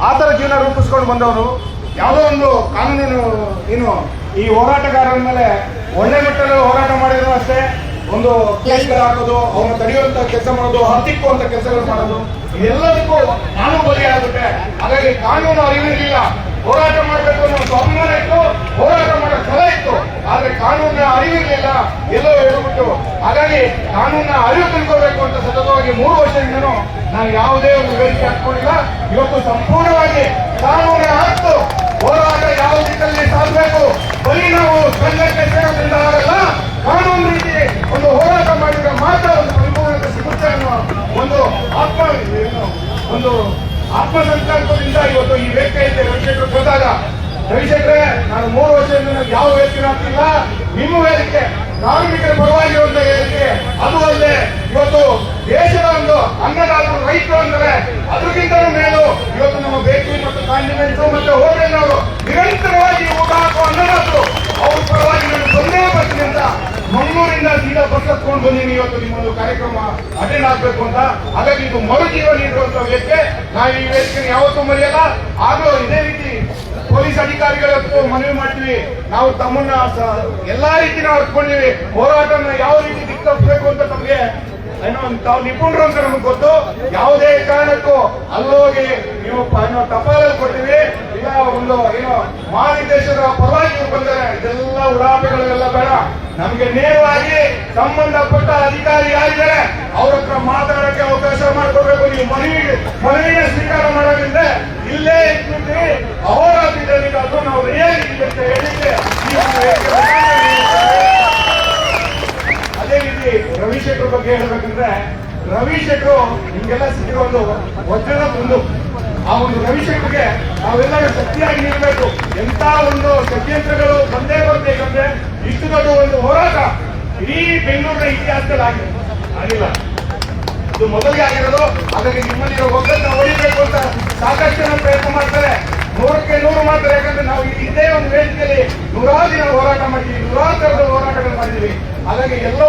ಆ ಥರ ಜೀವನ ರೂಪಿಸ್ಕೊಂಡು ಬಂದವರು. ಯಾವುದೋ ಒಂದು ಕಾನೂನು ಏನು ಈ ಹೋರಾಟಗಾರರ ಮೇಲೆ ಒಳ್ಳೆ ಮಟ್ಟದಲ್ಲಿ ಹೋರಾಟ ಮಾಡಿದ್ರು ಅಷ್ಟೇ, ಒಂದು ಕೇಸ್ಗಳು ಹಾಕೋದು, ಅವನು ತಡೆಯುವಂತ ಕೆಲಸ ಮಾಡೋದು, ಹತ್ತಿಕ್ಕುವಂತ ಕೆಲಸಗಳು ಮಾಡೋದು, ಇದೆಲ್ಲದಕ್ಕೂ ನಾನು ಬಲಿಯಾಗುತ್ತೆ. ಹಾಗಾಗಿ ಕಾನೂನು ಅರಿವಿರಲಿಲ್ಲ, ಹೋರಾಟ ಮಾಡಬೇಕು ಅನ್ನೋ ಸ್ವಾಭಿಮಾನ ಇತ್ತು, ಹೋರಾಟ ಮಾಡೋ ಛಲ ಇತ್ತು, ಆದ್ರೆ ಕಾನೂನಿನ ಅರಿವಿರಲಿಲ್ಲ, ಎಲ್ಲೋ ಹೇಳ್ಬಿಟ್ಟು. ಹಾಗಾಗಿ ಕಾನೂನಿನ ಅರಿವು ತಿಳ್ಕೋಬೇಕು ಅಂತ ಸತತವಾಗಿ 3 ವರ್ಷದಿಂದನೂ ನಾನು ಯಾವುದೇ ಒಂದು ವೇದಿಕೆ ಹಾಕೊಂಡಿಲ್ಲ. ಇವತ್ತು ಸಂಪೂರ್ಣವಾಗಿ ಕಾನೂನಿನ ಹಕ್ಕು ಹೋರಾಟ ಯಾವ ದಿಕ್ಕಲ್ಲಿ ಸಾಧಬೇಕು, ಬರೀ ನಾವು ಸಂಘಕ್ಕೆ ಸೇರೋದ್ರಿಂದ ಆಗಲ್ಲ, ಕಾನೂನು ರೀತಿ ಒಂದು ಹೋರಾಟ ಮಾಡಿದ್ರೆ ಮಾತ್ರ ಒಂದು ಪರಿಪೂರ್ಣತೆ ಸಿಗುತ್ತೆ ಅನ್ನೋ ಒಂದು ಆತ್ಮಸಂಕಲ್ಪದಿಂದ ಇವತ್ತು ಈ ವೇದಿಕೆಯಲ್ಲಿ ರವಿಶೇಖರ್ ಬಂದಾಗ, ರವಿಶೇಖರೇ ನಾನು 3 ವರ್ಷದಿಂದ ಯಾವ ವೇದಿಕೆ ಆಗ್ತಿಲ್ಲ, ನಿಮ್ಮ ವೇದಿಕೆ ಕಾರ್ಮಿಕರ ಪರವಾಗಿರುವಂತ ವೇದಿಕೆ, ಅದು ಅಲ್ಲದೆ ಇವತ್ತು ದೇಶದ ಒಂದು ಅನ್ನದಾತರು ರೈತರು ಅಂದರೆ ಅದಕ್ಕಿಂತಲೂ ಮೇಲು ಇವತ್ತು ನಮ್ಮ ಬೇಕರಿ ಮತ್ತು ಕಾಂಡಿಮೆಂಟ್ಸ್ ಮತ್ತೆ ಹೋಟೆಲ್ನವರು ನಿರಂತರವಾಗಿ ಊಟ ಹಾಕುವ ಅನ್ನದಾತರು ಅವ್ರ ಪರವಾಗಿ ನಾನು ಬಂದೇ ಬರ್ತೀನಿ ಅಂತ ಮಂಗಳೂರಿಂದ ಸೀದಾ ಬಸ್ ಹತ್ಕೊಂಡು ಬಂದೀನಿ ಇವತ್ತು ನಿಮ್ಮೊಂದು ಕಾರ್ಯಕ್ರಮ ಅಟೆಂಡ್ ಆಗ್ಬೇಕು ಅಂತ. ಹಾಗಾಗಿ ಇದು ಮರುಜೀವ ನೀಡುವಂತ ವೇದಿಕೆ, ನಾವು ಈ ವೇದಿಕೆ ಯಾವತ್ತೂ ಮರೆಯಲ್ಲ. ಆಗಲೂ ಇದೇ ರೀತಿ ಪೊಲೀಸ್ ಅಧಿಕಾರಿಗಳತ್ತು ಮನವಿ ಮಾಡ್ತೀವಿ, ನಾವು ತಮ್ಮನ್ನ ಎಲ್ಲಾ ರೀತಿ ನಾವು ಅರ್ತ್ಕೊಂಡಿವಿ, ಹೋರಾಟನ ಯಾವ ರೀತಿ ದಿಕ್ಕಬೇಕು ಅಂತ ತಮಗೆ ತಾವು ನಿಪುಣರು ಅಂತ ನಮ್ಗೆ ಗೊತ್ತು. ಯಾವುದೇ ಕಾರಣಕ್ಕೂ ಅಲ್ಲೋಗಿ ನೀವು ಟಪಾಲಲ್ಲಿ ಕೊಡ್ತೀವಿ, ಇಲ್ಲ ಒಂದು ಮಹಾನಿರ್ದೇಶಕರ ಪರವಾಗಿ ಬಂದರೆ ಇದೆಲ್ಲ ಉಡಾಪೆಗಳೆಲ್ಲ ಬೇಡ. ನಮ್ಗೆ ನೇರವಾಗಿ ಸಂಬಂಧಪಟ್ಟ ಅಧಿಕಾರಿ ಯಾರಿದ್ದಾರೆ ಅವ್ರ ಹತ್ರ ಮಾತಾಡಕ್ಕೆ ಅವಕಾಶ ಮಾಡಿಕೊಡ್ಬೇಕು. ನೀವು ಮನವಿನ ಸ್ವೀಕಾರ ಮಾಡೋದ್ರಿಂದ ಇಲ್ಲೇ ಇರ್ತೀವಿ, ಅಹೋರಾತ್ರಿ ಅದು ನಾವು ರಿಯಾಲಿಟಿ ಅಂತ ಹೇಳಿದ್ರೆ. ಅದೇ ರೀತಿ ರವಿಶೇಖರ್ ಬಗ್ಗೆ ಹೇಳ್ಬೇಕಂದ್ರೆ, ರವಿಶೇಖರ್ ನಿಮ್ಗೆಲ್ಲ ಸಿಕ್ಕಿರೋ ಒಂದು ವಜ್ರದ ಒಂದು ಆ ಒಂದು ರವಿಶೇಖರ್ಗೆ ನಾವೆಲ್ಲರೂ ಶಕ್ತಿಯಾಗಿ ನಿಲ್ಬೇಕು. ಎಂತ ಒಂದು ಷಡ್ಯಂತ್ರಗಳು ಬಂದೇ ಬರ್ಬೇಕಂದ್ರೆ ಇಷ್ಟು ದೊಡ್ಡ ಒಂದು ಹೋರಾಟ ಇಡೀ ಬೆಂಗಳೂರಿನ ಇತಿಹಾಸದಲ್ಲಿ ಆಗಿಲ್ಲ, ಇದು ಮೊದಲಿಗೆ ಆಗಿರೋದು. ಹಾಗಾಗಿ ನಿಮ್ಮಲ್ಲಿರೋ ಒಗ್ಗಟ್ಟು ಹೊಡಿಬೇಕು ಅಂತ ಸಾಕಷ್ಟು ಜನ ಪ್ರಯತ್ನ ಮಾಡ್ತಾರೆ, 100ಕ್ಕೆ 100 ಮಾಡ್ತಾರೆ. ಯಾಕಂದ್ರೆ ನಾವು ಇದೇ ಒಂದು ವೇದಿಕೆಯಲ್ಲಿ 100 ದಿನ ಹೋರಾಟ ಮಾಡಿದ್ದೀವಿ, 100 ಥರದ ಹೋರಾಟಗಳು ಮಾಡಿದ್ದೀವಿ. ಹಾಗಾಗಿ ಎಲ್ಲೋ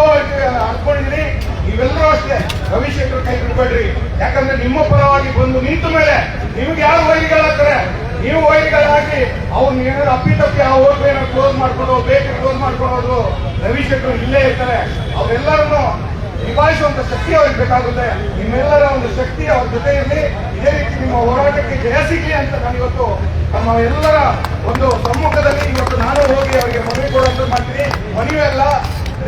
ಅನ್ಕೊಂಡಿದ್ದೀನಿ, ನೀವೆಲ್ಲರೂ ಅಷ್ಟೇ ರವಿಶೇಖರ್ ಕೈ ಬಿಡಬೇಡ್ರಿ. ಯಾಕಂದ್ರೆ ನಿಮ್ಮ ಪರವಾಗಿ ಬಂದು ನಿಂತ ಮೇಲೆ ನಿಮ್ಗೆ ಯಾರು ವೈರಿಗಳಾಗ್ತಾರೆ, ನೀವು ವೈರಿಗಳಾಗಿ ಅವ್ರು ಏನಾದ್ರು ಅಪ್ಪಿತಪ್ಪಿ ಆ ಹೋಟ್ಲೇನ ಕ್ಲೋಸ್ ಮಾಡ್ಕೊಂಡು ಬೇಕರಿ ಕ್ಲೋಸ್ ಮಾಡ್ಕೊಳ್ಳೋದು, ರವಿಶೇಖರ್ ಇಲ್ಲೇ ಇರ್ತಾರೆ. ಅವರೆಲ್ಲರನ್ನು ನಿಭಾಯಿಸುವಂತ ಶಕ್ತಿ ಅವ್ರಿಗೆ ಬೇಕಾಗುತ್ತೆ. ನಿಮ್ಮೆಲ್ಲರ ಒಂದು ಶಕ್ತಿ ಅವ್ರ ಜೊತೆ ಇರಲಿ, ಇದೇ ರೀತಿ ನಿಮ್ಮ ಹೋರಾಟಕ್ಕೆ ಜಯ ಸಿಗ್ಲಿ ಅಂತ ನಾನು ಇವತ್ತು ನಮ್ಮ ಎಲ್ಲರ ಒಂದು ಸಮ್ಮುಖದಲ್ಲಿ ಇವತ್ತು ನಾನು ಹೋಗಿ ಅವರಿಗೆ ಮನವಿ ಕೊಡುವಂತ ಮಾಡ್ತೀನಿ. ಮನವಿ ಎಲ್ಲ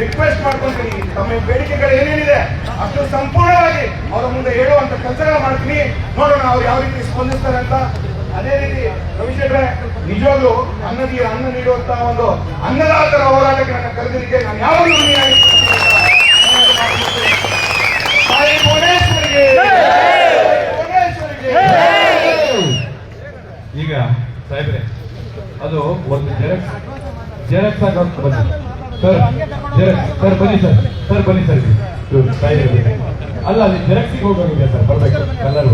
ರಿಕ್ವೆಸ್ಟ್ ಮಾಡ್ಕೊಂತೀನಿ, ತಮ್ಮ ಬೇಡಿಕೆಗಳು ಏನೇನಿದೆ ಅಷ್ಟು ಸಂಪೂರ್ಣವಾಗಿ ಅವರ ಮುಂದೆ ಹೇಳುವಂತ ಕೆಲಸಗಳು ಮಾಡ್ತೀನಿ. ನೋಡೋಣ ಅವ್ರು ಯಾವ ರೀತಿ ಸ್ಪಂದಿಸ್ತಾರೆ ಅಂತ. ಅದೇ ರೀತಿ ರವಿಶೇಖರ್ ನಿಜವಾಗ್ಲೂ ಅನ್ನ ನೀಡುವಂತ ಒಂದು ಅನ್ನದಾತರ ಹೋರಾಟಕ್ಕೆ ನನ್ನ ಕರೆದಿದ್ದಕ್ಕೆ ನಾನು ಯಾವಾಗಲೂ ಈಗ ಸಾಹೇಬ್ರೆ ಅದು ಒಂದು ಜೆರಾಕ್ಸ್ ಆಗೋದು ಬನ್ನಿ ಸರ್, ಸರ್ ಬನ್ನಿ ಸರ್ ಬನ್ನಿ ಸರ್ ಅಲ್ಲ ಅಲ್ಲಿ ಜೆರಾಕ್ಸಿಗೆ ಹೋಗೋಗಿದೆ ಸರ್, ಬರ್ಬೇಕು ಎಲ್ಲರೂ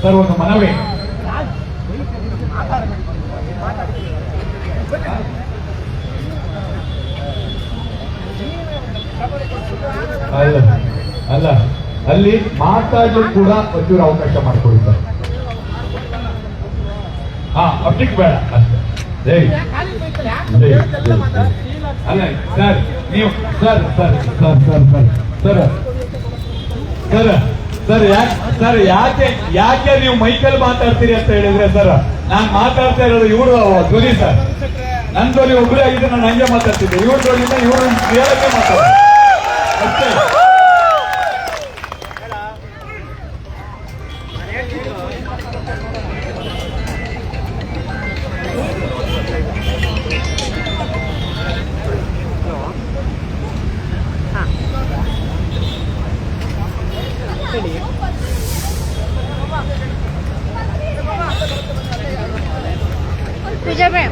ಸರ್ ಒಂದು ಮನವಿ. ಅಲ್ಲ ಅಲ್ಲಿ ಮಾತಾಡಲು ಕೂಡ ಒಂಚೂರು ಅವಕಾಶ ಮಾಡಿಕೊಡಿ ಸರ್. ಅಪ್ಟಿಕ್ ಬೇಡ ಅಷ್ಟೇ. ಅಲ್ಲ ಸರ್ ನೀವು ಸರ್ ಯಾಕೆ ನೀವು ಮೈಕಲ್ ಮಾತಾಡ್ತೀರಿ ಅಂತ ಹೇಳಿದ್ರೆ ಸರ್, ನಾನ್ ಮಾತಾಡ್ತಾ ಇರೋದು ಇವರು ಧ್ವನಿ ಸರ್, ನನ್ನ ಧ್ವನಿ ಒಬ್ಬರೇ ಆಗಿದ್ರೆ ನಾನು ಹಂಗೆ ಮಾತಾಡ್ತಿದ್ದೆ, ಇವ್ರ ಧ್ವನಿಯಿಂದ ಇವರು ಹೇಳಕ್ಕೆ ಮಾತಾಡ್ತಾರೆ ಅಷ್ಟೇ. पूजा मैम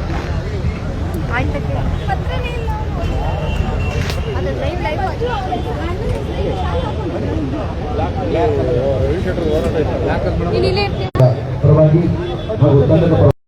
आज तक पत्र नहीं ಅದು ಲೈವ್ ಪರವಾಗಿ